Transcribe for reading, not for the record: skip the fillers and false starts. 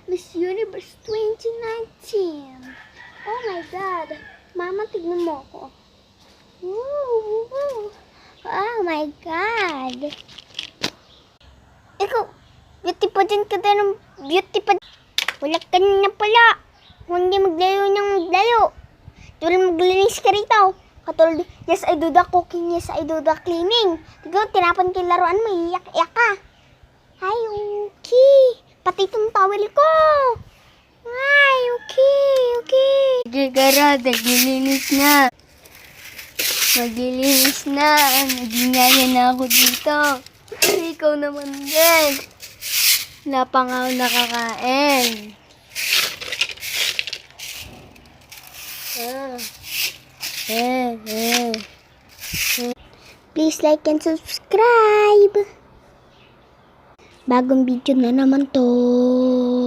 Miss Universe 2019. Oh my God. Mama, tignan mo ako. Woo! Oh my God. Ikaw, beauty pa dyan ka din ng beauty pa. Wala ka na pala. Kung hindi maglayo ng maglayo. Tulad maglinis ka rito. Katulad, yes, I do the cooking, yes, I do the cleaning. Ikaw, tinapan ko yung laruan mo, iyak-iyak ka. Hi, okay. Pati itong towel ko. Hi, okay. Gagara, naglilinis na. Maglilinis na. Nagingaya na ako dito. Ikaw naman din. Wala pa nga ako nakakain. Please like and subscribe. Bagong video na naman to.